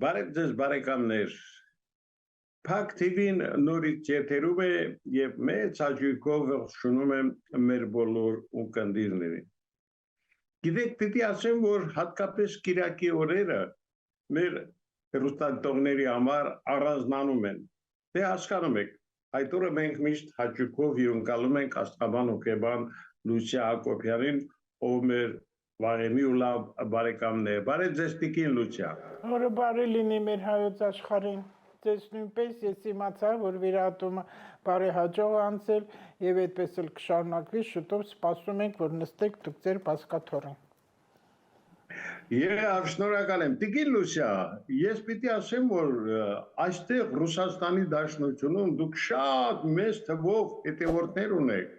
Բարև ձեզ բարեկամներ, Փակ TV-ն նորից եթերում է և մեծ հաճույքով ողջունում եմ մեր բոլոր ունկնդիրներին։ Գիտեք, պիտի ասեմ, որ հատկապես կիրակի օրերը մեր հեռուստադիտողների համար առանձնանում են։ Դե հասկանում եք, այդ օրը մենք միշտ հաճույքով հյուրընկալում ենք աստղաբան հոգեբան Լուսիա Հակոբյանին, ով մեր վաղեմի ու լավ բարեկամն է։ Բարև ձեզ տիկին Լուսիա։ Օրը բարի լինի մեր հայոց աշխարհին։ Ձեզ նույնպես ես իմացա, որ վիրահատումը բարեհաջող է անցել եւ այդպես էլ կշարունակվի, շուտով սպասում ենք, որ նստեք դուք ձեր բազկաթոռին։ Շնորհակալ եմ։ Տիկին Լուսիա, ես պիտի ասեմ, որ այստեղ Ռուսաստանի Դաշնությունում դուք շատ մեծ թվով հետևորդներ ունեք։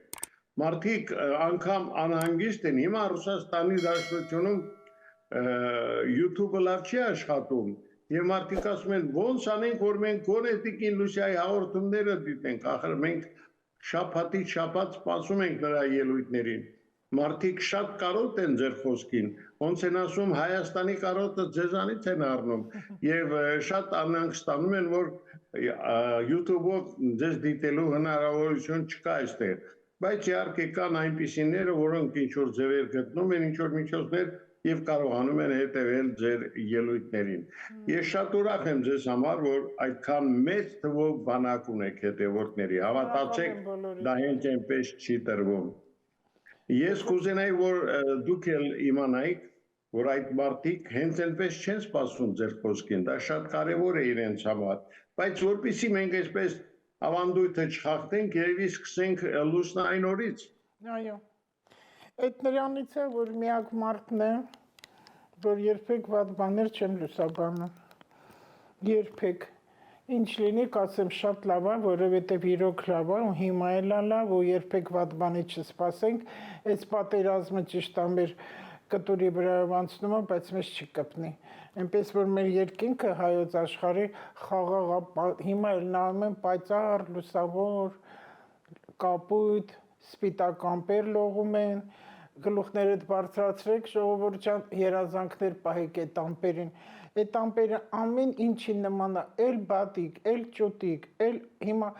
Մարդիկ անգամ անհանգիստ են, հիմա Ռուսաստանի Դաշնությունում YouTube-ը լավ չի աշխատում, և մարդիկ ասում են, ոնց անենք, որ մենք գոնե տիկին Լուսիայի հաղորդումները դիտենք, ախր մենք շաբաթից շաբաթ սպասում ենք նրա ելույթներին։ Մարդիկ շատ կարոտ են ձեր խոսքին, ոնց են ասում, Հայաստանի կարոտը ձեզանից են առնում, և շատ անհանգստանում են, որ YouTube-ով ձեզ դիտելու հնարավորություն չկա այստեղ, բայց իհարկե կան այնպիսիները, որոնք ինչ-որ ձևեր գտնում են, ինչ-որ միջոցներ և կարողանում են հետևել ձեր ելույթներին։ Ես շատ ուրախ եմ ձեզ համար, որ այդքան մեծ թվով բանակ ունեք հետևորդների, հավատացեք, դա հենց այնպես չի տրվում։ Ես կուզենայի, որ դուք էլ իմանայիք, որ այդ մարդիկ հենց այնպես չեն սպասում ձեր խոսքին, դա շատ կարևոր է իրենց համար, բայց որպեսզի մենք այսպես ավանդույթը չխախտենք, երևի սկսենք լուսնային օրից։ Այո, այդ նրանից է, որ միակ մարդն է, որ երբեք վատ բաներ չեմ լուսաբանում, երբեք, ինչ լինի, կասեմ շատ լավ է, որովհետև իրոք լավ է, ու հիմա էլ լավ, ու երբեք վատ բանի չսպասենք, այս պատերազմը ճիշտ է մեր կտուրի վրայով անցնում է, բայց մեզ չի կպնի, այնպես որ մեր երկինքը հայոց աշխարհի խաղաղ, հիմա էլ նայում են պայծառ, լուսավոր, կապույտ, սպիտակ ամպեր լողում են, գլուխներդ բարձրացրեք, ժողովուրդ ջան, երազանքներ պահեք այդ ամպերին, այդ ամպերը ամեն ինչի նման է, էլ բատիկ, էլ ճուտիկ, էլ հիմա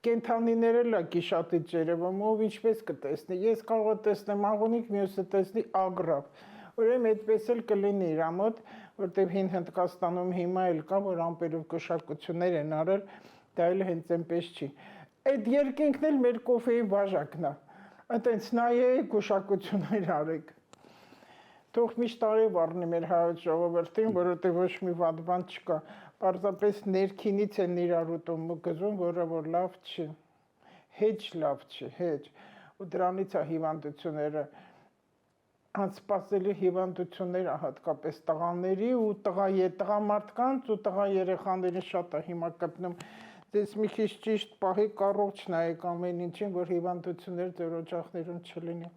կենթանիները լա գիշատից երևում, ով ինչպես կտեսնի, ես կարող եմ տեսնեմ աղունիկ, մյուսը տեսնի ագրավ, ուրեմն այդպես էլ կլինի իր մոտ, որտեղ հին Հնդկաստանում հիմա էլ կա, որ ամպերով գուշակություններ են արել, դա էլ հենց այնպես չի։ Այդ երկինքն էլ մեր կոֆեի բաժակն է, այտենց նայեք գուշակություններ արեք։ Թող միշտ արև առնի մեր հայոց ժողովրդին, որովհետև ոչ մի վատ բան չկա, պարզապես ներքինից են իրար ուտում ու գզում, որը որ լավ չի, հեչ լավ չի, հեչ, ու դրանից է հիվանդությունները, անսպասելի հիվանդությունները հատկապես տղաների ու տղամարդկանց ու տղա երեխաների շատ է հիմա կպնում, ձեզ մի քիչ ճիշտ պահեք առողջ նայեք ամեն ինչին, որ հիվանդություններ ձեր օջախներում չլինի։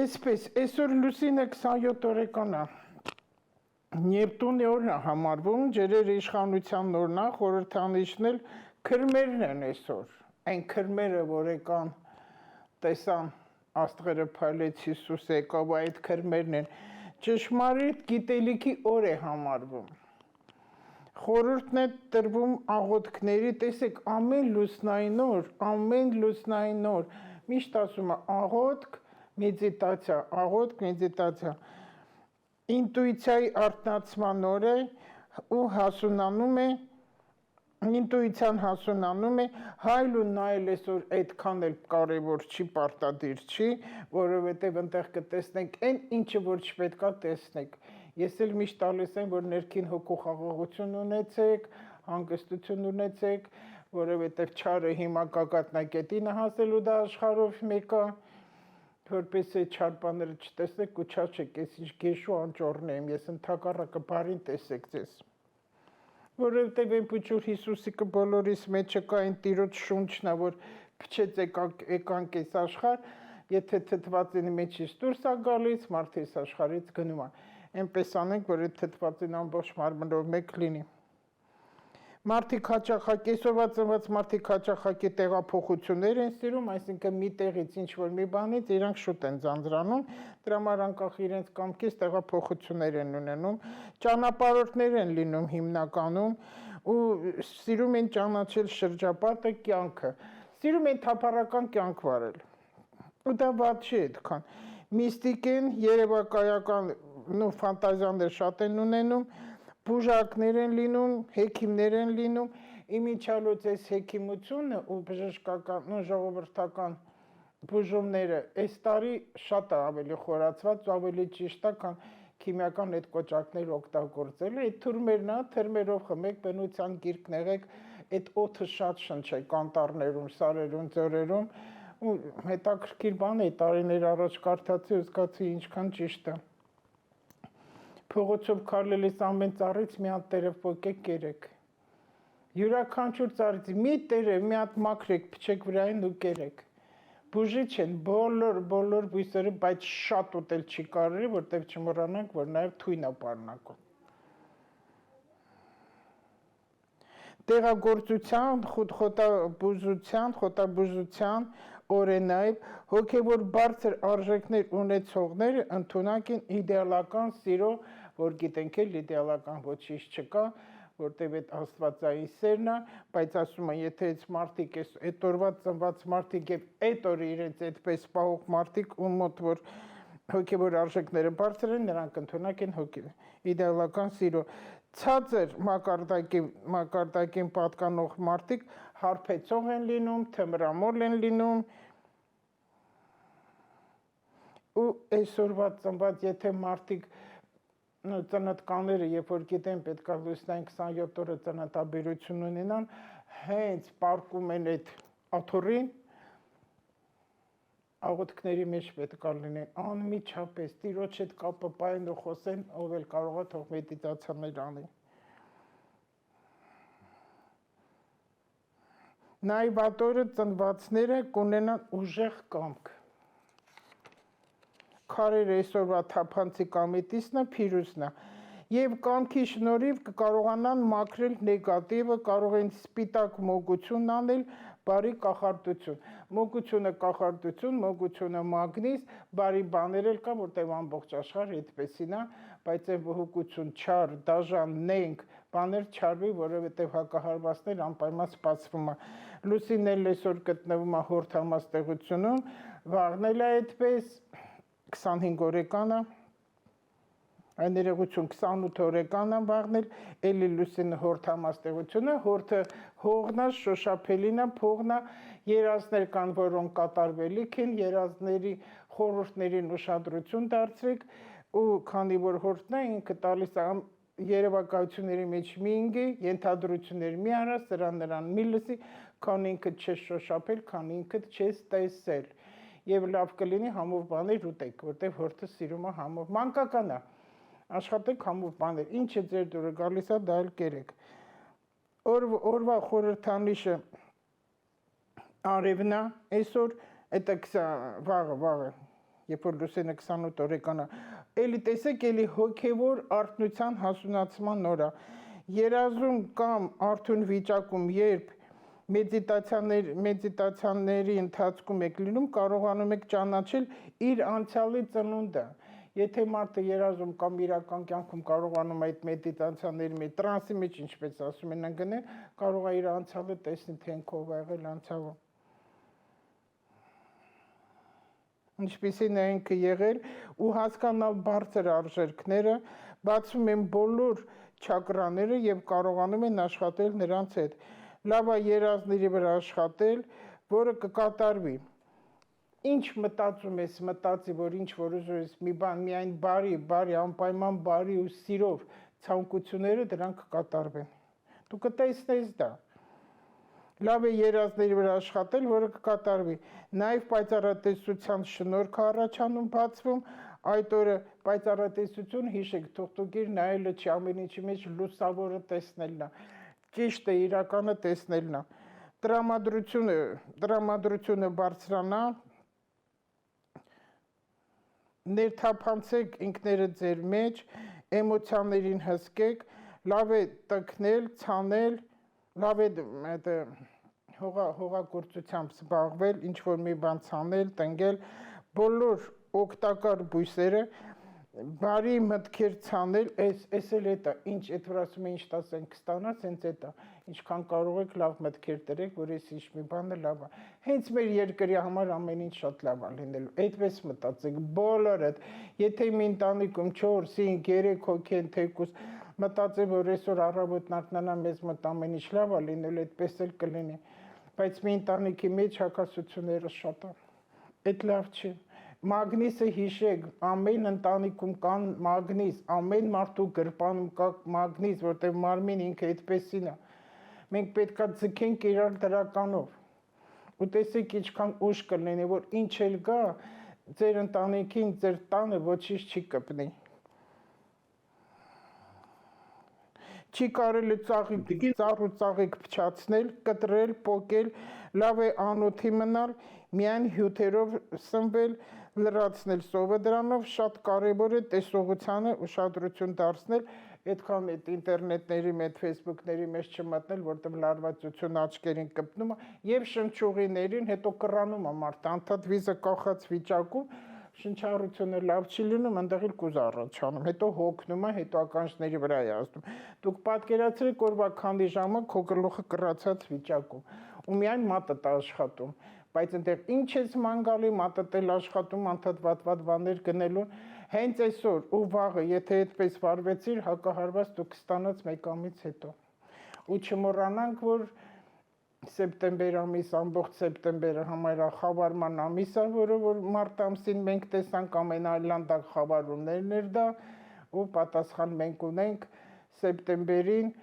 Այսպես, այսօր լուսինը 27 օրեկան է, Նեպտունի օրն է համարվում, ջրեր իշխանության օրն է, խորհրդանիշն էլ քրմերն են այսօր, այն քրմերը, որ եկան, տեսան, աստղերը փայլեց Հիսուս եկավ, այդ քրմերն են, ճշմարիտ գիտելիքի օր է համարվում, խորհուրդն է տրվում աղոթքների, տեսեք, ամեն լուսնային օր, միշտ ասում է աղոթք, մեդիտացիա, ինտուիցիայի արթնացման օր է ու հասունանում է, ինտուիցիան հասունանում է, հայլ ու նայել այսօր այդքան էլ կարևոր չի, պարտադիր չի, որովհետև այնտեղ կտեսնենք այն ինչը, որ չպետք է տեսնեք։ Ես էլ միշտ տալիս եմ, որ ներքին հոգու խաղաղություն ունեցեք, հանգստություն ունեցեք, որովհետև չարը հիմա գագաթնակետին է հասել ու դա աշխարհով մեկը, որպես այդ չար բաները չտեսնեք ու չաչեք, ես ինչ գեշու անճոռն եմ, ես ընդհակառակը բարին տեսեք ձեզ։ Որովհետև այն փուչուր Հիսուսիկը բոլորիս մեջը կա այն տիրոջ շունչն է, որ փչեց եկանք այս աշխարհ, եթե թթվածինի մեջից դուրս է գալիս, մարդը այս աշխարհից գնում է։ Այնպես անենք, որ այդ թթվածին ամբողջ մարմնով մեկ լինի։ Մարդիկ հաճախակի, այսօրվա ծնված մարդիկ հաճախակի տեղափոխություններ են սիրում, այսինքն մի տեղից ինչ-որ մի բանից իրանք շուտ են ձանձրանում, դրա համար անկախ իրենց կամքից տեղափոխություններ են ունենում, ճանապարհորդներ են լինում հիմնականում ու սիրում են ճանաչել շրջապատը, կյանքը, սիրում են թափառական կյանք վարել։ Ու դա վատ չի այդքան։ Միստիկ են, երևակայական ֆանտազիաներ շատ են ունենում, բուժակներ են լինում, հեքիմներ են լինում, իմիջիալոց այս հեքիմությունը ու բժշկական ու ժողովրդական բուժումները այս տարի շատ է ավելի խորացված ու ավելի ճիշտ է, քան քիմիական այդ կոճակներ օգտագործելը, այդ թուրմերն է, թրմերով խմեք, բնության գիրք նեղեք, այդ օդը շատ շնչեք անտառներում, սարերում, ձորերում ու հետաքրքիր բան է տարիներ առաջ կարդացի ու զգացի ինչքան ճիշտ է։ Փողոցով քայլելիս ամեն ծառից մի հատ տերև պոկեք կերեք։ Յուրաքանչյուր ծառից մի տերև, մի հատ մաքրեք, փչեք վրային ու կերեք։ Բուժիչ են բոլոր բույսերը, բայց շատ ուտել չի կարելի, որտեղ չմոռանանք, որ նաև թույն է պարունակում։ Տեղագործության, խոտաբուժության օրենայվ հոգևոր բարձր արժեքներ ունեցողները ընդունակ են իդեալական սիրո, որ գիտենք էլ իդեալական ոչինչ չկա, որտեղ այդ աստվածային սերն է, բայց ասում են, եթե այս մարդիկ, այդ օրվա ծնված մարդիկ եւ այդ օրը իրենց այդպես պահող մարդիկ, ում մոտ որ հոգևոր արժեքները բարձր են, նրանք ընդունակ են իդեալական սիրո։ Ցածր մակարդակին պատկանող մարդիկ հարբեցող են լինում, թմրամոլ են լինում ու այսօրվա ծնված, եթե մարդիկ ծննդկաները, երբ որ գիտեն պետք է լուսնային 27 օրը ծննդաբերություն ունենան, հենց պարկում են այդ աթոռին, աղոթքների մեջ պետք է լինեն անմիջապես, Տիրոջ հետ կապը պահեն ու խոսեն, ով էլ կարող է թող մեդիտացիաներ անի։ Նաև ատորը ծնվածները կունենան ուժեղ կամք։ Քարերը այսօրվա թափանցիկ ամետիսն է, փիրուսն է։ Եվ կամքի շնորհիվ կկարողանան մաքրել նեգատիվը, կարող են սպիտակ մոգություն անել, բարի կախարդություն։ Մոգությունը կախարդություն, մոգությունը մագնիս, բարի բաներ էլ կա, որտեղ ամբողջ աշխարհը այդպեսին է, բայց այն վհուկություն, չար, դաժան, նենգ, բաներ չարվի, որովհետև հակահարվածներ անպայման սպասվում է։ Լուսինն էլ այսօր գտնվում է հորդ համաստեղությունում, վաղն էլ է այդպես 25 օրեկան է, այն երեխություն 28 օրեկան է վաղնել, էլի լուսինը հորդ համաստեղությունը, հորդը հողն է, շոշափելին է, փողն է, երազներ կան, որոնք կատարվելիք են, երազների խորհուրդներին ուշադրություն դարձրեք ու քանի որ հորդն է, ինքը տալիս է երևակայությունների մեջ մի ինգի, ենթադրություններ մի արա, նրան մի լսի, քան ինքդ չես շոշափել, քան ինքդ չես տեսել։ Եվ լավ կլինի համով բաներ ուտեք, որտեղ հորդը սիրում է համով, մանկական է, աշխատեք համով բաներ, ինչը ձեր դուրը գալիս է, դա էլ կերեք։ Օրվա խորհրդանիշը արևն է, այսօր, վաղը, երբ որ լուսինը 28 օրեկան է, էլի տեսեք, էլի հոգևոր արթնության հասունացման օր է, երազում կամ արթուն վիճակում, երբ մեդիտացիաների ընթացքում եք լինում, կարողանում եք ճանաչել իր անցյալի ծնունդը։ Եթե մարդը երազում կամ իրական կյանքում կարողանում այդ մեդիտացիաների մեջ, տրանսի մեջ, ինչպես ասում են ընկնել, կարող է իր անցյալը տեսնի, թե ինքը ով է եղել անցյալում։ Ինչպիսին է ինքը եղել ու հասկանալ բարձր արժեքները, բացում են բոլոր չակրաները եւ կարողանում են աշխատել նրանց հետ։ Լավ է երազների վրա աշխատել, որը կկատարվի։ Ինչ մտածում ես, մտածի, որ ինչ որ ուզում ես մի բան, միայն բարի, անպայման բարի ու սիրով ցանկությունները դրանք կկատարվեն։ Դու կտեսնես դա։ Լավ է երազների վրա աշխատել, որը կկատարվի։ Նաև պայծառատեսության շնորհք առաջանում բացվում, այդ օրը պայծառատեսություն հիշեք, թողտուկիր նայելը չի, ամեն ինչի մեջ լուսավորը տեսնելն է, ճիշտը իրականը տեսնելն է։ Տրամադրությունը բարձրանա, ներթափանցեք ինքները ձեր մեջ, էմոցիաներին հսկեք, լավ է տքնել, ցանել, լավ է այդ հողագործությամբ զբաղվել, ինչ որ մի բան ցանել, տնկել, բոլոր օգտակար բույսերը բարի մտքեր ցանել, էս էլ է դա, ինչ այդ որ ասում են ինչ տասենք կստանաս, հենց էդ է, ինչքան կարող եք լավ մտքեր դրեք, որ այս ինչ մի բանը լավ է։ Հենց մեր երկրի համար ամեն ինչ շատ լավ է լինելու։ Այդպես մտածեք, բոլորդ, եթե մի ընտանիքում 4, 5, 3 հոգի են թեկուզ մտածեմ, որ այսօր առավոտն արթնանամ մեզ մոտ ամեն ինչ լավ է լինելու, այդպես էլ կլինի։ Բայց մի ընտանիքի մեջ հակասությունները շատ են։ Այդ լավ չի։ Մագնիսը հիշեք, ամեն ընտանիքում կան մագնիս, ամեն մարդու գրպանում կա մագնիս, որտեղ մարմին ինքը այդպեսին է։ Մենք պետքա ձգենք իրար դրականով։ Ու տեսեք ինչքան ուժ կլինի, որ ինչ էլ գա, ձեր ընտանիքին, ձեր տանը ոչինչ չի կպնի։ Չի կարելի ծառ ու ծաղիկ փչացնել, կտրել, պոկել, լավ է անոթի մնալ, միայն հյութերով սնվել, լրացնել սովը դրանով, շատ կարևոր է տեսողությանը ուշադրություն դարձնել, այդքան այդ ինտերնետների մեջ, ֆեյսբուքների մեջ չմտնել, որտեղ լարվածություն աչքերին կպնում է, եւ շնչուղիներին, հետո կռանում է մարդը, անդադ վիզը կախած վիճակում, շնչառությունը լավ չի լինում, այնտեղ էլ կուզ առաջանում, հետո հոգնում է, հետո ականջների վրա է ազդում։ Դուք պատկերացրեք օրվա քանի ժամը քո գլուխը կռացած վիճակում, ու միայն մատդ աշխատում, բայց այնտեղ ինչ ես մանգալի, մատդ էլ աշխատում, անդադ վատ բաներ գնելու, հենց այսօր ու վաղը, եթե այդպես վարվեցիր, հակահարված դուք կստանաց մեկ ամից հետո։ Ու չմոռանանք, որ սեպտեմբեր ամիս, ամբողջ սեպտեմբերը համարյա խավարման ամիս է, որը որ մարտ ամսին մենք տեսանք ամենաայլանդակ խավարումներն էր դա, ու պատասխան մենք ունենք սեպտեմբերին,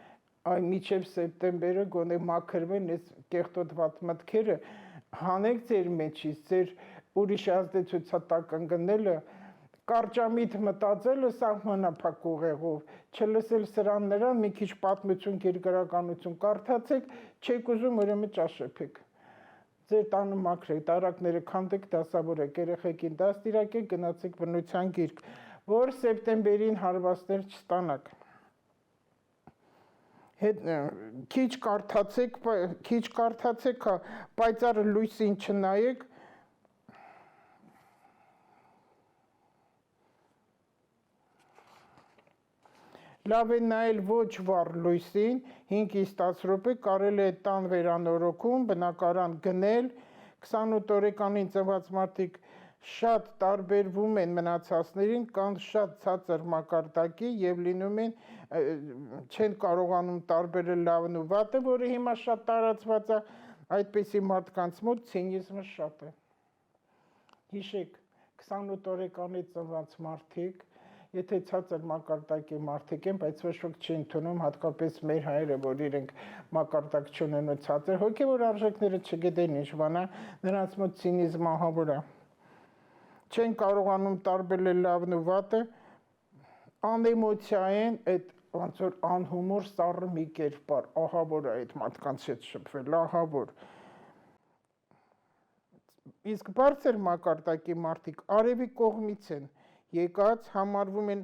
մինչև սեպտեմբերը գոնե մաքրվեն այս կեղտոտ վատ մտքերը, հանեք ձեր մեջից, ձեր ուրիշ ազդեցության ընկնելը, կարճամիտ մտածելը սահմանափակ ուղեղով, չլսել սրան նրան, մի քիչ պատմություն, գերգրականություն կարդացեք, չեք ուզում ուրեմն ճաշեփեք։ Ձեր տանը մաքրեք, տարակները քանդեք, դասավորեք, երեխեքին դաս տիրակեք, գնացեք բնության գիրք, որ սեպտեմբերին հարվածներ չստանաք։ Քիչ կարդացեք, պայծառ լույսին չնայեք, լավ է նայել ոչ վառ լույսին, 5-ից 10 րոպե կարելի է տան վերանորոգում, բնակարան գնել, 28 օրեկանին ծնված մարդիկ շատ տարբերվում են մնացածներին, կան շատ ցածր մակարդակի եւ լինում են չեն կարողանում տարբերել լավն ու վատը, որը հիմա շատ տարածված է, այդպիսի մարդկանց մոտ ցինիզմը շատ է։ Հիշեք, 28 օրեկանից ծնված մարդիկ, եթե ցածր մակարդակի մարդիկ են, բայց ոչ ոք չի ընդունում, հատկապես մեր հայերը, որ իրենք մակարդակ չունեն ու ցածր, հոգևոր արժեքները չգիտեն ինչ բան է, նրանց մոտ ցինիզմը ահավոր է։ Չեն կարողանում տարբերել լավն ու վատը, անէմոցիա են, այդ ոնց որ անհումոր սառը մի կերպար, ահավոր է այդ մարդկանց հետ շփվել, ահավոր։ Իսկ բարձր մակարդակի մարդիկ արևի կողմից են եկած, համարվում են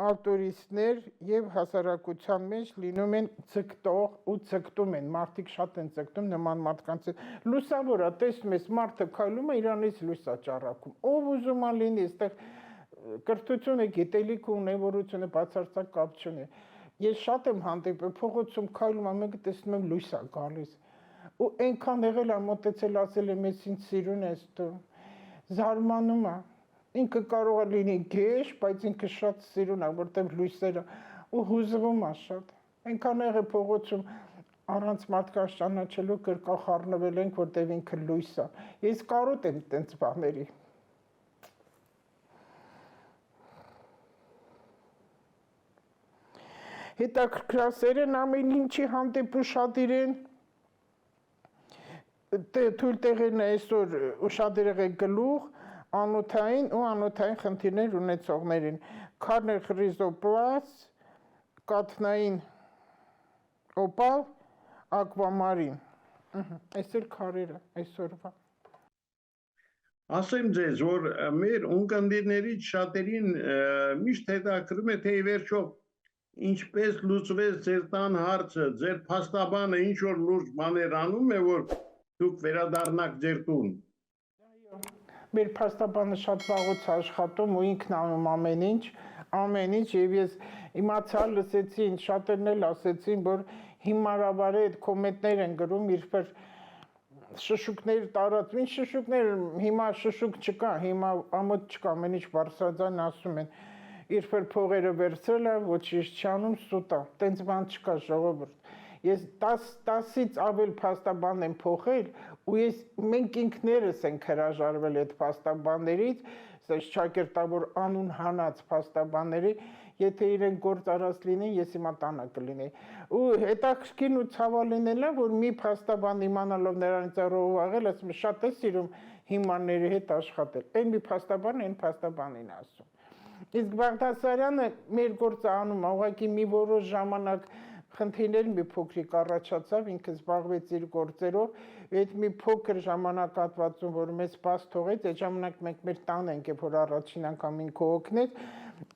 ավտորիստներ եւ հասարակության մեջ լինում են ցկտող ու ցկտում են, մարդիկ շատ են ցկտում նման մարդկանց։ Լուսավոր է, տեսնում ես մարդը քայլում է, իրանից լույս է ճառագում։ Ով ուզում է լինի, այստեղ կրթությունը, գիտելիքը, ունևորությունը բացարձակ կապ չունի։ Ես շատ եմ հանդիպել, փողոցում քայլում եմ, մեկը տեսնում եմ լույս է գալիս։ Ու այնքան եղել է մոտեցել, ասել եմ, ես ինձ սիրուն ես դու։ Զարմանում է։ Ինքը կարող է լինի գեշ, բայց ինքը շատ սիրուն է, որտեղ լույսերը ու հուզվում է շատ։ Այնքան եղել փողոցում առանց մարդկանց ճանաչելու կրկախառնվել ենք, որտեղ ինքը լույս է։ Ես կարոտ եմ տենց բաների։ Հետաքրքրասեր են ամեն ինչի հանդեպ ուշադիր են։ Թույլ տեղերն այսօր ուշադիր եք գլուխ, անոթային ու անոթային խնդիրներ ունեցողներին, քարներ խրիզոպլաս, կաթնային օպալ, ակվամարին, այս էլ քարերը այսօրվա։ Ասեմ ձեզ, որ մեր ունկնդիրներից շատերին միշտ հետաքրում է, թե ի վերջո ինչպես լուծվեց ձեր տան հարցը, ձեր փաստաբանը ինչ որ լուրջ բաներ անում է, որ դուք վերադառնաք ձեր տուն։ Մեր փաստաբանը շատ վաղուց աշխատում ու ինքն անում ամեն ինչ եւ ես իմացա, լսեցի, շատերն էլ ասեցին, որ հիմարավար է այդ կոմենտներ են գրում, իրբեր շշուկներ տարածում, ինչ շշուկներ, հիմա շշուկ չկա, հիմա ամոթ չկա, ամեն ինչ բարձրաձայն ասում են, իրբեր փողերը վերցրել է, ոչինչ չանում, սուտա, տենց բան չկա, ժողովուրդ։ Ես 10-ից ավել փաստաբան եմ փոխել ու մենք ինքներս ենք հրաժարվել այդ փաստաբաններից, այս ճակերտավոր անուն հանած փաստաբանների, եթե իրենք գործ արած լինեն, ես հիմա տանը կլինեի։ Ու հետաքրքիրն ու ցավալին է, որ մի փաստաբան իմանալով նրանից առողջել, ասում է շատ է սիրում հիմարների հետ աշխատել։ Այն մի փաստաբան այն փաստաբանին ասում։ Իսկ Բաղդասարյանը մեր գործը անում, ուղղակի մի որոշ ժամանակ խնդիրներ մի փոքրիկ առաջացավ, ինքը զբաղվեց իր գործերով, այդ մի փոքր ժամանակահատվածում, որ մեզ բաց թողեց, այդ ժամանակ մենք մեր տան ենք, որ առաջին անգամ ինքը օգնեց,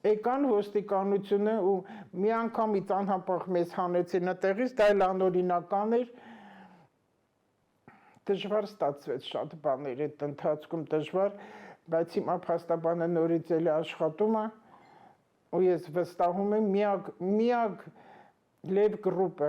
եկան ոստիկանությունը ու մի անգամից անհապաղ մեզ հանեցին այդտեղից, դա էլ անօրինական էր, դժվար ստացվեց շատ բաներ այդ ընթացքում դժվար, բայց հիմա փաստաբանը նորից էլ աշխատում է, ու ես վստահում եմ միակ Լև գրուպը,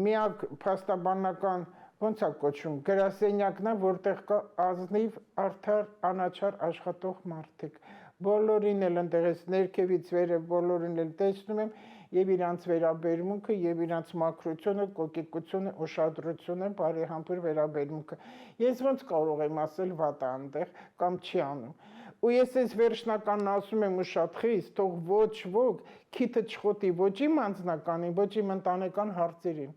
միակ փաստաբանական, ոնց է կոչվում, գրասենյակն է, որտեղ կա ազնիվ, արդար, անաչառ աշխատող մարդիկ։ Բոլորին էլ ընդեղից ներքևից վերև բոլորին էլ տեսնում եմ եւ իրանց վերաբերմունքը եւ իրանց մաքրությունը, կոկիկությունը, ուշադրությունը, բարեհամբույր վերաբերմունքը։ Ես ոնց կարող եմ ասել վատ է այնտեղ կամ չի անում։ Ու ես այս վերջնականն ասում եմ ու շատ խիստ, թող ոչ ոք քիթը չխոտի ոչ իմ անձնականին, ոչ իմ ընտանեկան հարցերին։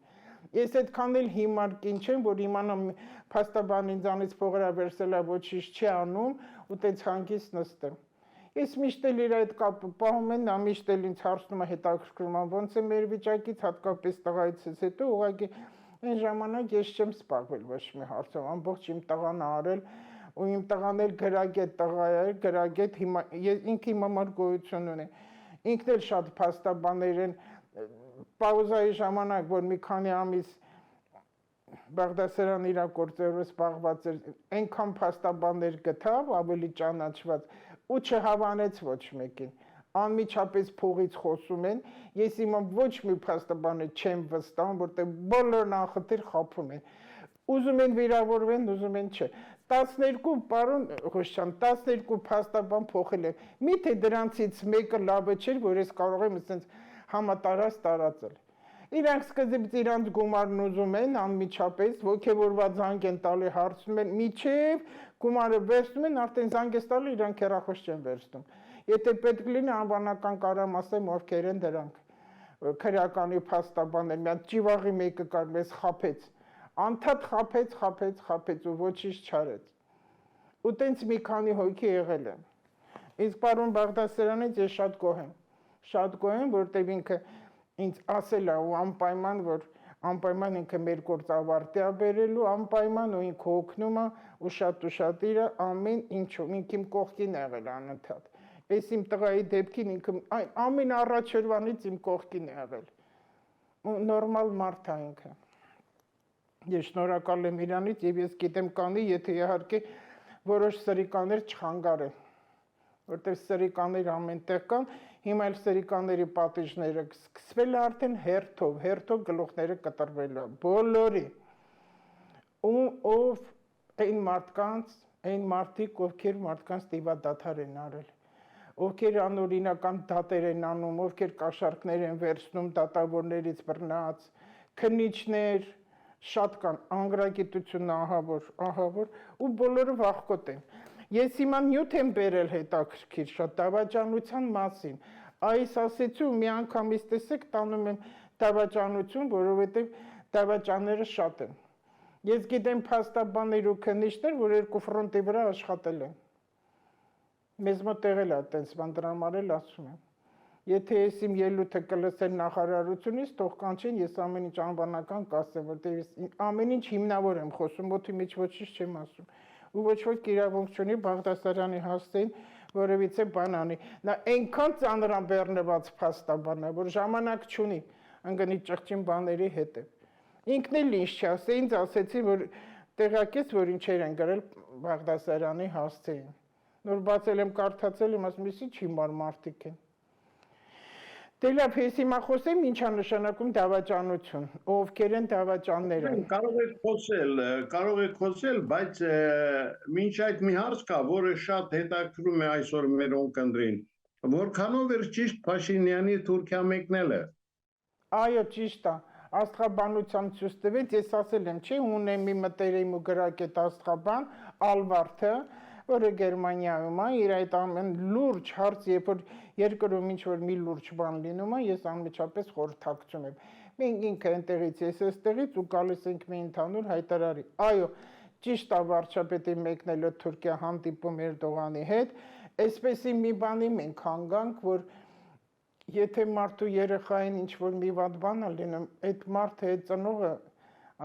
Ես այդքան էլ հիմար կին չեմ, որ իմանամ փաստաբանն ինձանից փողերա վերցել է, ոչինչ չի անում ու տենց հանգիստ նստեմ։ Ես միշտ էլ իր այդ կապը պահում եմ, նա միշտ էլ ինձ հարցնում է հետաքրքրում, ոնց է մեր վիճակից, հատկապես տղայիցս հետո ուղղակի այն ժամանակ ես չեմ սպառվել ոչ մի հարցով, ամբողջ իմ տղան արել ու իմ տղան էլ գրագետ տղա է, գրագետ ինքը իմ համար գոյություն ունի։ Ինքն էլ շատ փաստաբաններ են պաուզայի ժամանակ, որ մի քանի ամիս Բաղդասարյան իր գործերով զբաղված էր, այնքան փաստաբաններ գտավ, ավելի ճանաչված ու չհավանեց ոչ մեկին։ Անմիջապես փողից խոսում են, ես հիմա ոչ մի փաստաբանը չեմ վստահում, որտեղ բոլորն անխտիր խաբում են։ Ուզում են վիրավորվեն, ուզում են չէ։ 12 պարոն Ղուշյան, 12 փաստաբան փոխել եմ։ Միթե դրանցից մեկը լավը չէր, որ ես կարող եմ ասենց համատարած տարածել։ Իրանք սկզբից իրանց գումարն ուզում են անմիջապես, ոգևորված զանգ են տալի, հարցնում են, միջև գումարը վերցնում են, արդեն զանգ ես տալի, իրանք հեռախոս չեն վերցնում։ Եթե պետք լինի անվանական կարամ ասեմ, ովքեր են դրանք։ Քրեականի փաստաբաններ, մի հատ ճիվաղի մեկը կար, մեզ խաբեց։ Անդադ խաբեց ու ոչինչ չարեց։ Ու տենց մի քանի հոգի եղել են։ Իսկ պարոն Բաղդասարյանից ես շատ գոհ եմ, որտեղ ինքը ինձ ասել է ու անպայման, որ անպայման ինքը մեր գործ ավարտի է բերելու, անպայման ու ինքը օգնում է ու շատ իր ամեն ինչում, ինքը իմ կողքին է եղել անընդհատ։ Այս իմ տղայի դեպքին ինքը ամեն առաջերվանից իմ կողքին է եղել։ Ու նորմալ մարդ է ինքը։ Ես շնորհակալ եմ իրանից եւ ես գիտեմ կանի, եթե իհարկե որոշ սրիկաներ չխանգարեն, որտեղ սրիկաներ ամենտեղ կան, հիմա էլ սրիկաների պատիժները սկսվել է արդեն հերթով գլուխները կտրվել է, բոլորի, ով այն մարդիկ, ովքեր մարդկանց տիվադադար են արել, ովքեր անօրինական դատեր են անում, ովքեր կաշառքներ են վերցնում դատավորներից բռնած, քննիչներ, շատ կան, անգրագիտությունը ահավոր, ու բոլորը վախկոտ են։ Ես հիմա նյութ եմ բերել հետաքրքիր շատ դավաճանության մասին, այս ասեցի ու մի անգամից տեսեք տանում եմ դավաճանություն, որովհետև դավաճանները շատ են։ Ես գիտեմ փաստաբաններ ու քննիչներ, որ երկու ֆրոնտի վրա աշխատել են։ Մեզ մոտ եղել է այդպես բան, դրա համար էլ ասում եմ։ Եթե ես իմ ելույթը կլսեն նախարարությունից, թող կանչեն, ես ամեն ինչ անվանական կասեմ, որտեղ ես ամեն ինչ հիմնավոր եմ խոսում, ոտի մեջ ոչինչ չեմ ասում։ ու ոչ ոք իրավունք չունի Բաղդասարյանի հասցեին որևիցե բան անի։ Նա այնքան ծանրաբեռնված փաստաբան է, որ ժամանակ չունի ընկնի ճղճին բաների հետև։ Ինքն էլ ինչ չասե, ինձ ասեցի, որ տեղակից, որ ինչեր են գրել Բաղդասարյանի հասցեին։ Նոր բացել եմ կարդացել, եմ ասում, իսկ չի մար մարդիկ են։ Դե լավ, ես հիմա խոսեմ ինչա նշանակում դավաճանություն, ովքեր են դավաճանները։ Կարող եք խոսել, բայց մինչ այդ մի հարց կա, որը շատ հետաքրքրում է այսօր մեր ունկնդրին, որքանով էր ճիշտ Փաշինյանի Թուրքիա մեկնելը։ Այո, ճիշտ է, աստղաբանության ցույց տվեց, ես ասել եմ, չէ, ունեմ մի մտերիմ ու գրագետ աստղաբան, Ալվարդը, որը Գերմանիայում է, իր այդ ամեն լուրջ հարց, երբ որ երկրում ինչ-որ մի լուրջ բան լինում է, ես անմիջապես խորհրդակցում եմ։ Մենք ինքը այնտեղից, ես էստեղից ու գալիս ենք մի ընդհանուր հայտարարի։ Այո, ճիշտ է վարչապետի մեկնելը Թուրքիա հանդիպում Էրդողանի հետ, այսպեսի մի բանի մենք հանգանք, որ եթե մարդու երեխային ինչ-որ մի վատ բան է լինում, այդ մարդը, այդ ծնողը,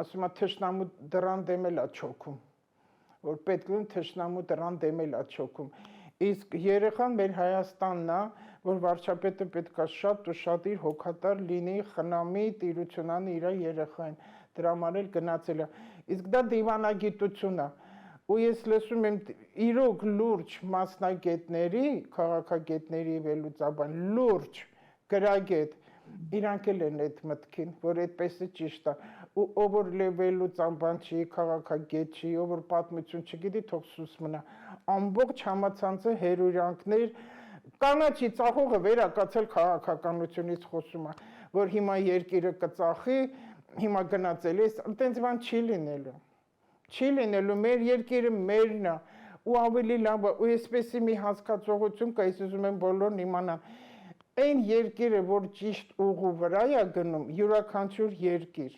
ասում է թշնամու դռան դեմել է չոքում, որ պետք է թշնամու դռան դեմել է չոքում։ Իսկ երեխան մեր Հայաստանն է, որ վարչապետը պետք է շատ ու շատ իր հոգատար լինի, խնամի, տիրություն անի իր երեխային, դրա համար էլ գնացել է։ Իսկ դա դիվանագիտություն է։ Ու ես լսում եմ իրոք լուրջ մասնագետների, քաղաքագետների վերլուծաբան, լուրջ գրագետ, իրանք էլ են այդ մտքին, որ այդպես է ճիշտ է։ Ու ով որ վերլուծաբան չի, քաղաքագետ չի, ով որ պատմություն չգիտի, թող սուս մնա։ Ամբողջ համացանցը հերույրանքներ, կանաչի ծախողը վերակացել քաղաքականությունից խոսում է, որ հիմա երկիրը կծախի, հիմա գնացել է, այդպես բան չի լինելու։ Չի լինելու, մեր երկիրը մերն է, ու ավելի լավ է, ու այսպեսի մի հասկացողություն կա, ես ուզում եմ բոլորն իմանան, այն երկիրը, որ ճիշտ ուղու վրա է գնում, յուրաքանչյուր երկիր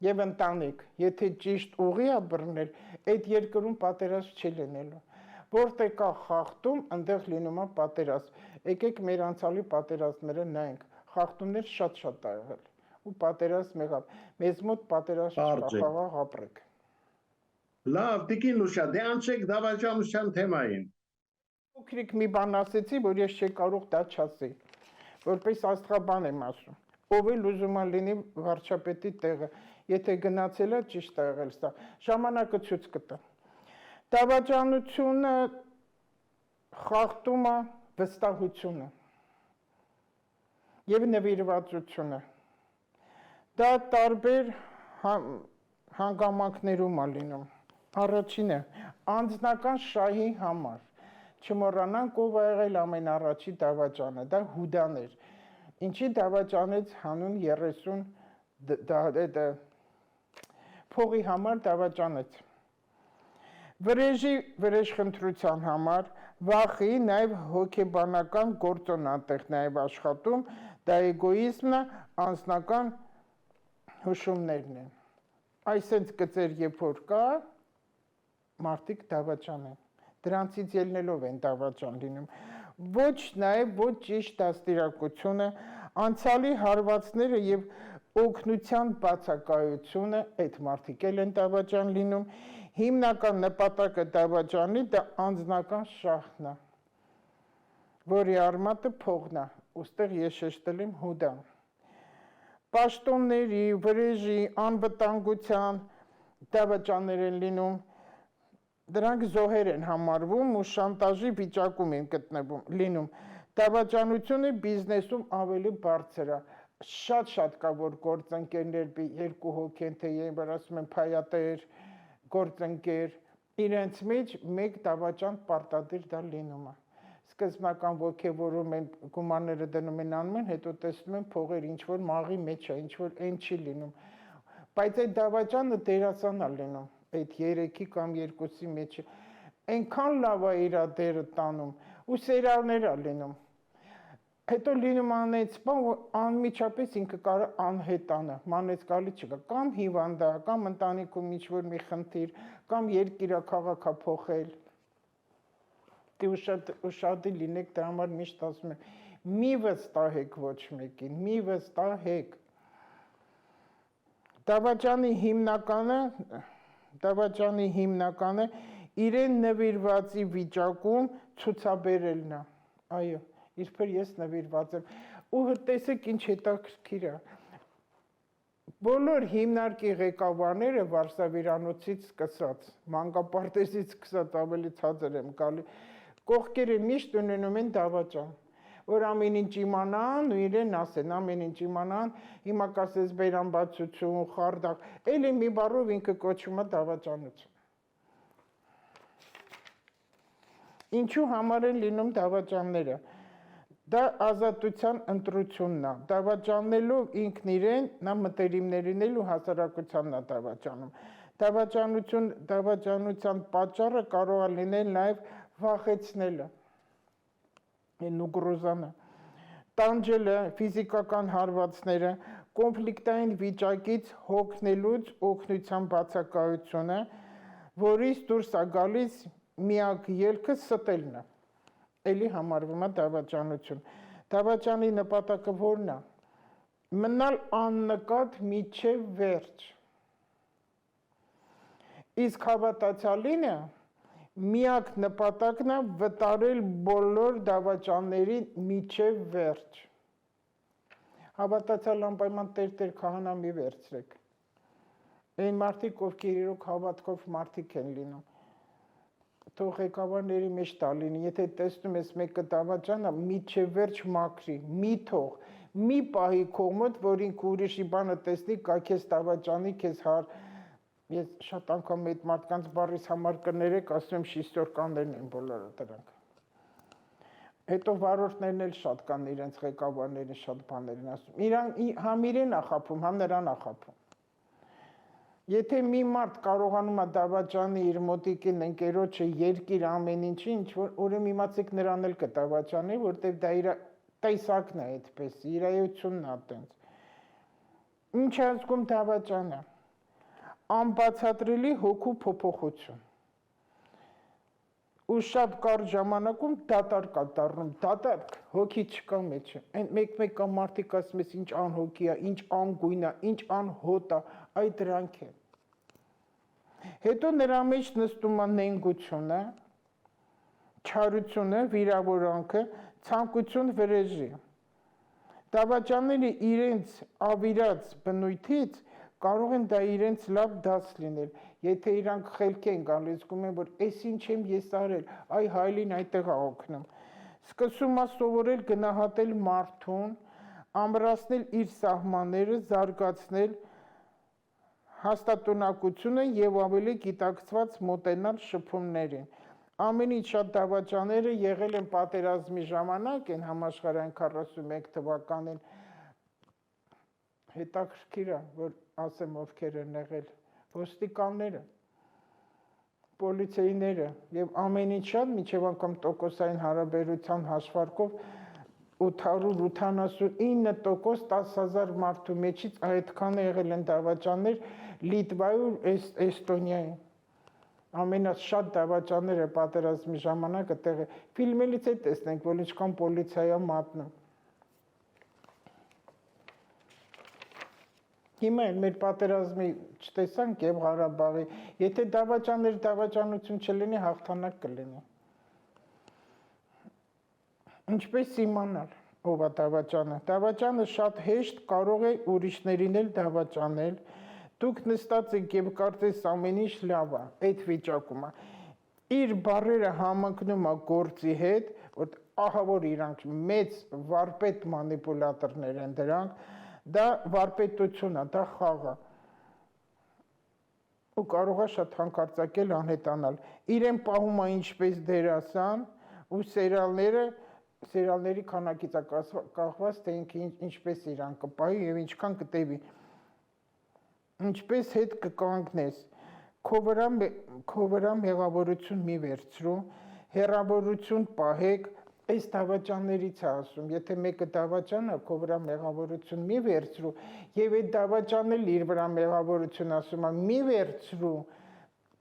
եւ ընտանիք, եթե ճիշտ ուղի է բռնել, այդ երկրում պատերազմ չի լինելու։ Որտեղ կա խախտում, այնտեղ լինում է պատերազմ։ Եկեք մեր անցյալի պատերազմները նայենք, խախտումներ շատ ա եղել, ու պատերազմ եղավ։ Մեզ մոտ պատերազմ չկա, խաղաղ ապրեք։ Լավ, Տիկին Լուշա, դե անցեք դավաճանության թեմային։ Փոքրիկ մի բան ասեցի, որ ես չի կարող դա չասել, որպես աստղաբան եմ ասում։ Ով էլ ուզում է լինի վարչապետի տեղը, եթե գնացել է, ճիշտ է եղել սա, ժամանակը ցույց կտա։ Դավաճանությունը, խախտումը, վստահությունը եւ նվիրվածությունը։ Դա տարբեր հանգամանքներում է լինում։ Առաջինը, անձնական շահի համար, չմոռանանք ով ա եղել ամենառաջի դավաճանը, դա Հուդան էր, ինչի դավաճանեց հանուն 30 փողի համար դավաճանեց, վրեժխնդրության համար, վախի, նաև հոգեբանական գործոն անտեղ նաև աշխատում, դա էգոիզմն է, անձնական հուշումներն են, այսենց գծեր երբ որ կա, մարդիկ դավաճան են, դրանցից ելնելով են դավաճան լինում, ոչ նաև ոչ ճիշտ դաստիարակությունը, անցյալի հարվածները և օգնության բացակայությունը, այդ մարդիկ էլ են դավաճան լինում, հիմնական նպատակը դավաճանի դա անձնական շահն է, որի արմատը փողն է, ուստեղ ես շեշտել եմ Հուդան, պաշտոնների, վրեժի, անվտանգության դավաճաններ են լինում, դրանք զոհեր են համարվում ու շանտաժի վիճակում են լինում, դավաճանությունը բիզնեսում ավելի բարձր է, շատ կա, որ գործընկերներ երկու հոգի են, թե որ ասում են փայատեր, գործընկեր, իրենց մեջ մեկ դավաճան պարտադիր դա լինում է, սկզբնական ոգևորում են, գումարները դնում են անում են, հետո տեսնում են փողեր ինչ-որ մաղի մեջ է, ինչ-որ այն չի լինում, բայց այդ դավաճանը դերասան է լինում, այդ 3-ի կամ 2-ի մեջ այնքան լավ է իր դերը տանում ու սերիալներ է լինում, հետո լինում անեց բան, որ անմիջապես ինքը կարող անհետանը, մանեց գալի չկա, կամ հիվանդ է, կամ ընտանիքում ինչ-որ մի խնդիր, կամ երկիրը քաղաք է փոխել, ուշադիր լինեք, դրա համար միշտ ասում եմ, մի վստահեք ոչ մեկին, մի վստահեք, դավաճանի հիմնականը իրեն նվիրվածի վիճակում ցուցաբերելն է։ Այո, երբեր ես նվիրված եմ։ Ու տեսեք ինչ հետաքրքիր է։ Բոլոր հիմնարկի ղեկավարները Վարշավիրանոցից սկսած, մանկապարտեզից սկսած ավելի ցածր եմ գալի, կողքերը միշտ ունենում են դավաճան, որ ամեն ինչ իմանան ու իրեն ասեն, ամեն ինչ իմանան, հիմա կասես բերանբացություն, խարդախ, էլի մի բառով ինքը կոչվում է դավաճանություն։ Ինչու համար են լինում դավաճանները։ Դա ազատության ընտրությունն է, դավաճանելով ինքն իրեն, նա մտերիմներին էլ ու հասարակությանն է դավաճանում։ Դավաճանության պատճառը կարող է լինել նաև վախեցնելը, ուգրոզանը, տանջելը, ֆիզիկական հարվածները, կոնֆլիկտային վիճակից հոգնելուց օգնության բացակայությունը, որից դուրս է գալիս միակ ելքը ստելն է։ Էլի համարվում է դավաճանություն։ Դավաճանի նպատակը ո՞րն է։ Մնալ աննկատ մինչև վերջ։ Իսկ հավատացյալինը միակ նպատակն է վտարել բոլոր դավաճաններին մինչև վերջ։ Հավատացյալ անպայման Տեր քահանա մի վերցրեք։ Այն մարդիկ, ովքեր իրոք հավատքով մարդիկ են լինում։ Թող ղեկավարների մեջ դա լինի, եթե տեսնում ես մեկը դավաճանը, մինչև վերջ մաքրի, մի թող, մի պահի քո մոտ, որ ինքը ուրիշի բանը տեսնի, կա քեզ դավաճանի, քեզ ես շատ անգամ այդ մարդկանց բառից համար կներեք, ասում եմ շիստորկաններն են բոլորը դրանք։ Հետո վարորդներն էլ շատ կան իրենց ղեկավարների շատ բաներ են ասում։ Իրան համ իրեն է խաբում, համ նրան է խաբում։ Եթե մի մարդ կարողանում է դավաճանի իր մոտիկին ընկերոջը երկիր ամեն ինչ, ուրեմն իմացեք նրան էլ կդավաճանի, որտեղ դա իր տեսակն է այդպես, իրայությունն է այդպես։ Ինչ է ասում դավաճանը։ Անբացատրելի հոգու փոփոխություն։ Ու շատ կարճ ժամանակում դատարկ է դառնում, դատարկ, հոգի չկա մեջը։ Այն մեկ մարդիկ ասում ես ինչ անհոգի է, ինչ անգույն է, ինչ անհոտ է, այ դրանք են։ Հետո նրա մեջ նստում է նենգությունը, չարությունը, վիրավորանքը, ցանկություն վրեժի։ Դավաճանները իրենց ավիրած բնույթից կարող են դա իրենց լավ դաս լինել, եթե իրանք խելք են գալիս, զգում են, որ այս ինչ եմ ես արել, այ հայլին այդտեղ է օգնում։ Սկսում է սովորել գնահատել մարդուն, ամրացնել իր սահմանները, զարգացնել հաստատունակությունը եւ ավելի գիտակցված մոտենալ շփումներին։ Ամեն ինչ շատ դավաճանները եղել են պատերազմի ժամանակ, են համաշխարհային 41 թվականին։ Հետաքրքիր է, որ ասեմ ովքեր են եղել, ոստիկանները, պոլիցեիները եւ ամեն ինչ շատ մինչեւ անգամ տոկոսային հարաբերության հաշվարկով 889% 10,000 մարդու մեջից այդքանը եղել են դավաճաններ Լիտվայում, Էստոնիայում։ Ամենաշատ դավաճանները պատերազմի ժամանակ այդտեղ է։ Ֆիլմերից է տեսնենք, որ ինչքան պոլիցիա մատնա։ Հիմա էլ մեր պատերազմի չտեսանք եւ Ղարաբաղի, եթե դավաճանություն չլինի, հաղթանակ կլինի։ Ինչպես իմանալ, ով է դավաճանը։ Դավաճանը շատ հեշտ կարող է ուրիշներին էլ դավաճանել։ Դուք նստած եք եւ կարծես ամեն ինչ լավ է, այդ վիճակում է։ Իր բառերը համընկնում է գործի հետ, որ ահա որ իրանք մեծ վարպետ մանիպուլատորներ են դրանք, դա վարպետություն է, դա խաղ է։ Ու կարող է շատ հանկարծակել անհետանալ։ Իրեն պահում է ինչպես դերասան ու սերիալների քանակից է կախված, թե ինքը ինչպես իրան կպահի եւ ինչքան կտևի։ Ինչպես հետ կկանգնես։ Քո վրա մեղավորություն մի վերցրու, հեռավորություն պահեք, այս դավաճաններից է ասում, եթե մեկը դավաճան է, քո վրա մեղավորություն մի վերցրու, եւ այդ դավաճանն էլ իր վրա մեղավորություն ասում է, մի վերցրու,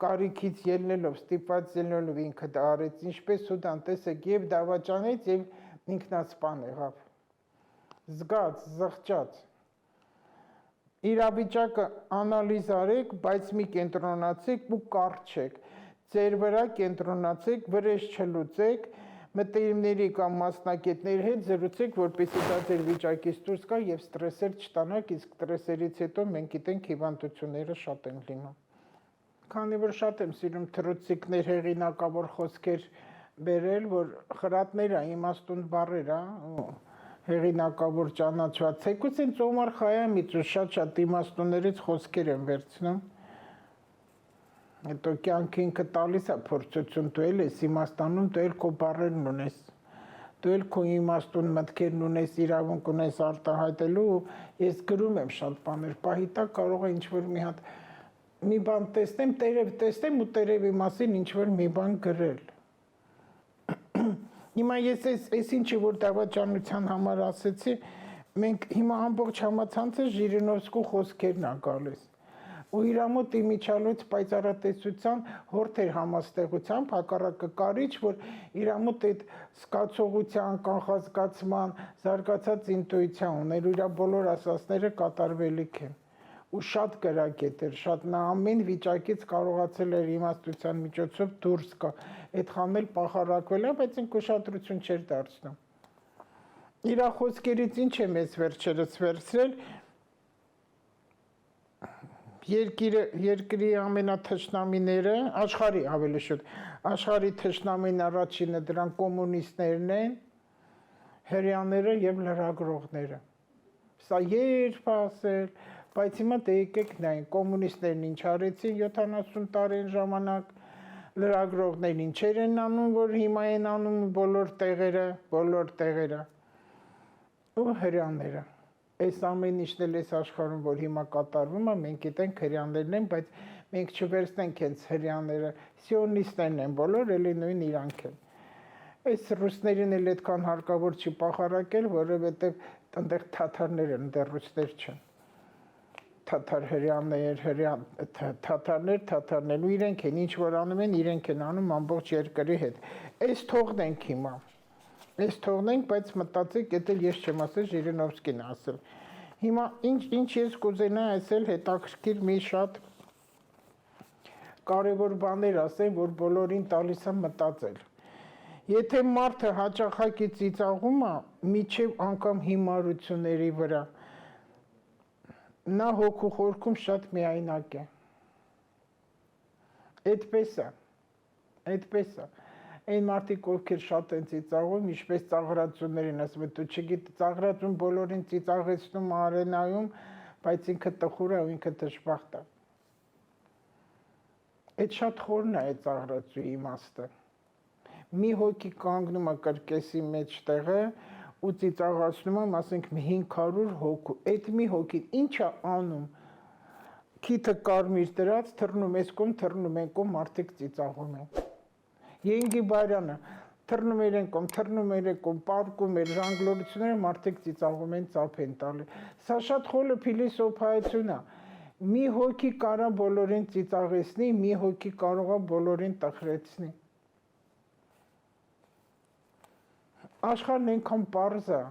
կարիքից ելնելով, ստիպված ելնելով ինքը դա արեց, ինչպես Սուդան, տեսեք, եւ դավաճանեց եւ ինքնասպան եղավ։ Զգաց, զղջաց։ Իրավիճակը անալիզ արեք, բայց մի կենտրոնացեք ու կարճեք։ ձեր վրա կենտրոնացեք, վրեժ չլուծեք, մտերիմների կամ մասնակիցների հետ զրուցեք, որպեսզի դա ձեր վիճակից դուրս գա եւ ստրեսեր չտանաք, իսկ ստրեսերից հետո մենք գիտենք հիվանդությունները շատ են լինում։ Քանի որ շատ եմ սիրում թռուցիկներ, հեղինակավոր խոսքեր բերել, որ խրատները իմաստուն բառեր, հեղինակավոր ճանաչված, թեկուզ ինձ Օմար Խայամից ու շատ իմաստուններից խոսքեր եմ վերցնում։ Հետո կյանքը ինքը տալիս է փորձություն, դու էլ ես իմաստանում, դու էլ քո բառերն ունես, դու էլ քո իմաստուն մտքերն ունես, իրավունք ունես արտահայտելու, ես գրում եմ շատ բաներ, պահի տակ կարող է ինչ-որ մի հատ մի բան տեսնեմ, տեսնեմ ու տերևի մասին ինչ-որ մի բան գրել։ Հիմա ես այս ինչի որ դավաճանության համար ասեցի, մենք հիմա ամբողջ համացանցը Ժիրինովսկու խոսքերն ա գալիս։ Ու իր մոտ իմիջալոց պայծառատեսության հորթեր համաստեղությամբ հակառակը կարիչ, որ իր մոտ այդ զգացողության, կանխազգացման, զարգացած ինտուիցիա ուներ, իր բոլոր ասածները կատարվելիք են։ Ու շատ կրակետ էր, շատ նա ամեն վիճակից կարողացել էր իմաստության միջոցով դուրս գա, այդքան էլ պախարակվել է, բայց ինք ուշադրություն չէր դարձնում։ Իր խոսքերից ինչ է մեզ վերջերս վերցրել, երկրի ամենաթշնամիները, աշխարհի ավելի շուտ, աշխարհի թշնամին առաջինը դրան կոմունիստներն են, հրեաները եւ լրագրողները։ Սա երբ ասել, բայց հիմա դե եկեք նայեն, կոմունիստներն ինչ արեցին 70 տարին ժամանակ, լրագրողներն ինչեր են անում, որ հիմա են անում բոլոր տեղերը, ու հրեաները։ Այս ամեն ինչն էլ այս աշխարհում, որ հիմա կատարվում է, մենք գիտենք հրեաներն են, բայց մենք չվերցնենք հենց հրեաները, սիոնիստներն են բոլոր, էլի նույն իրանք են։ Այս ռուսներին էլ այդքան հարկավոր չի պախարակել, որովհետև այնտեղ թաթարներ են, դեռ ռուսներ չեն։ Թաթար հրեաներ, թաթարներ, ու իրենք են, ինչ որ անում են, իրենք են անում ամբողջ երկրի հետ։ Այս թողնենք հիմա։ Այս թողնենք, բայց մտածեք, դա ես չեմ ասել, Ժիրինովսկին ասել։ Հիմա ինչ ես կուզենայի ասել, հետաքրքիր մի շատ կարևոր բաներ ասեմ, որ բոլորին տալիս եմ մտածել։ Եթե մարդը հաճախակի ծիծաղում է, միջև անգամ հիմարությունների վրա, նա հոգու խորքում շատ միայնակ է։ Այդպես է։ Այն մարդիկ, ովքեր շատ են ծիծաղում, ինչպես ծաղրածուներին, ասում են, դու չգիտես, ծաղրածուն բոլորին ծիծաղեցնում արենայում, բայց ինքը տխուր է ու ինքը դժբախտ է։ Այդ շատ խորն է այդ ծաղրածուի իմաստը։ Մի հոգի կանգնում է կրկեսի մեջտեղը ու ծիծաղացնում եմ, ասենք 500 հոգու, այդ մի հոգին ինչ է անում, քիթը կարմիր դրած, թռնում ես կողմ, թռնում են կողմ, մարդիկ ծիծաղում են։ Ենգի Բարյանը թռնում էր կողմ, պարկում էր, ժանգլորությունները, մարդիկ ծիծաղում են, ծափ են տալի։ Սա շատ խորը փիլիսոփայություն է։ Մի հոգի կարա բոլորին ծիծաղեցնի, մի հոգի կարող է բոլորին տխրեցնի։ Աշխարհն այնքան պարզ է,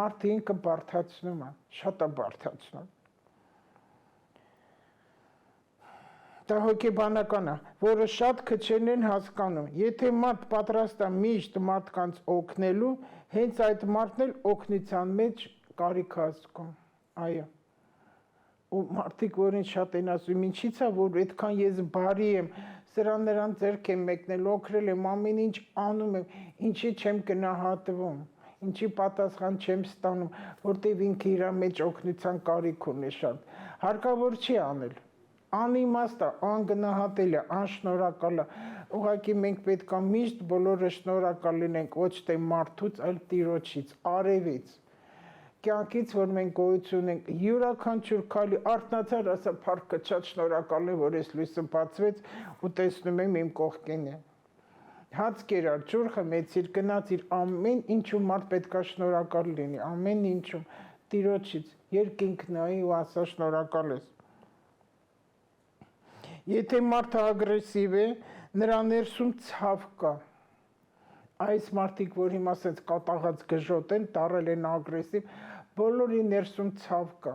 մարդը ինքը բարդացնում է, շատ է բարդացնում։ Դա հոգեբանական է, որը շատ քչերն են հասկանում։ Եթե մարդ պատրաստ է միշտ մարդկանց օգնելու, հենց այդ մարդն էլ օգնության մեջ կարիք է զգում։ Այո։ Ու մարդիկ, որին շատ են ասում, ինչի՞ց է, որ այդքան ես բարի եմ, սրան նրան ձեռք եմ մեկնել, օգրել եմ, ամեն ինչ անում եմ, ինչի չեմ գնահատվում, ինչի պատասխան չեմ ստանում, որտեվ ինքը իր մեջ օգնության կարիք ունի շատ։ Հարկավոր չի անել։ Անիմաստ է, անգնահատել է, անշնորհակալ է։ Ուղղակի մենք պետք է միշտ բոլորը շնորհակալ լինենք ոչ թե մարդուց, այլ Տիրոջից, արևից, կյանքից, որ մենք գոյություն ենք, յուրաքանչյուր քայլի արթնացար, ասա փառքը շատ շնորհակալ եմ, որ այս լույսը բացվեց ու տեսնում եմ իմ կողքին է։ Հաց կերար, ջուր խմեցիր, գնացիր, ամեն ինչում մարդ պետք է շնորհակալ լինի, ամեն ինչում Տիրոջից, երկինք նայի ու ասա շնորհակալ ես։ Եթե մարդը ագրեսիվ է, նրա ներսում ցավ կա։ Այս մարդիկ, որ հիմա ասենց կատաղած գժոտ են, դարել են ագրեսիվ, բոլորի ներսում ցավ կա։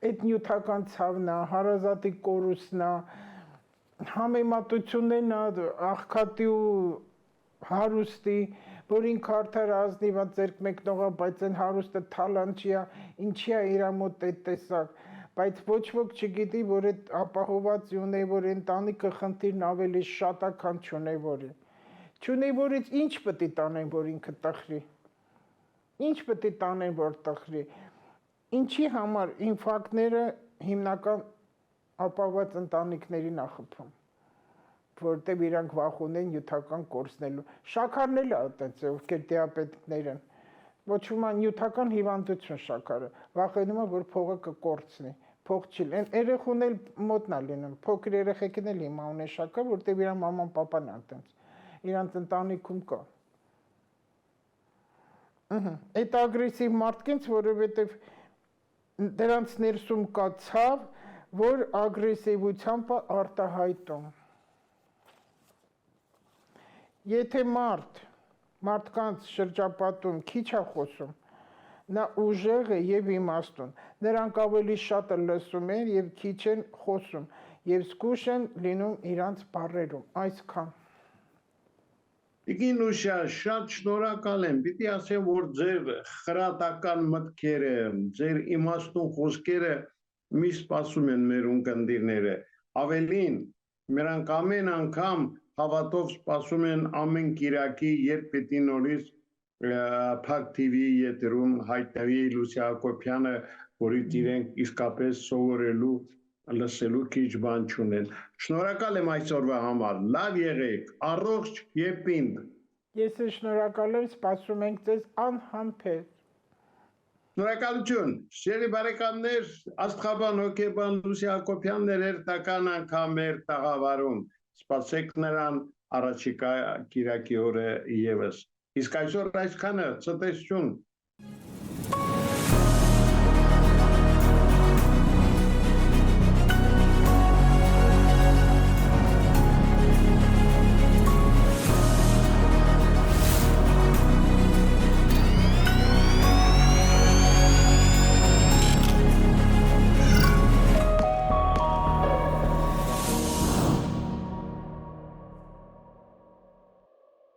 Այդ նյութական ցավն է, հարազատի կորուստն է, համեմատություններն աղքատի ու հարուստի, որ ինքը արդար ազնիվա ձերք մեկնողա, բայց այն հարուստը թալանչի է, ինչի է իրա մոտ այդ տեսակ, բայց ոչ ոք չգիտի, որ այդ ապահոված ունևորի ընտանիքը խնդիրն ավելի շատ է, քան չունևորի։ Չունևորից ինչ պետք է տանեն, որ ինքը տխրի։ Ինչ պետք է տանեն, որ տխրի։ Ինչի համար ինֆարկտները հիմնական ապահոված ընտանիքներին է խփում, որտեղ իրանք վախ ունեն նյութական կորցնելու։ Շաքարն էլ է այդպես, ովքեր դիաբետիկներ են։ Ոչ ոք նյութական հիվանդություն շաքարը, վախենում է, որ փողը կկորցնի, փող չի լինի։ Երեխուն էլ մոտնա լինում, փոքր երեխեքին էլ հիմա ունեն շաքար, որտեղ իր մաման պապան է այդպես, իրանց ընտանիքում կա։ Այդ ագրեսիվ մարդկանց, որովհետև դրանց ներսում կա ցավ, որ ագրեսիվությամբ է արտահայտում։ Եթե մարդկանց շրջապատում քիչ է խոսում, նա ուժեղ է եւ իմաստուն, նրանք ավելի շատ լսում են եւ քիչ են խոսում եւ զգույշ են լինում իրանց բառերում, այսքան։ Տիկին Լուսիա, շատ շնորհակալ եմ, պիտի ասեմ, որ ձեր խրատական մտքերը, ձեր իմաստուն խոսքերը մի սպասում են մեր ունկնդիրները, ավելին, նրանք ամեն անգամ հավատով սպասում են ամեն կիրակի, երբ պիտի նորից Փակ TV-ի եթերում հայտնվի Լուսիա Հակոբյանը, որից իրենք իսկապես սովորելու, լսելու քիչ բան չունեն։ Շնորհակալ եմ այսօրվա համար, լավ եղեք, առողջ եւ պինդ։ Ես էլ շնորհակալ եմ, սպասում ենք ձեզ անհամբեր։ Շնորհակալություն, շերի բարեկամներ, աստղաբան հոգեբան Լուսիա Հակոբյանն էր հերթական անգամ մեր տաղավարում, սպասեք նրան առաջիկա կիրակի օրը եւս։ Իսկ այսօր այսքանը, ցտեսություն։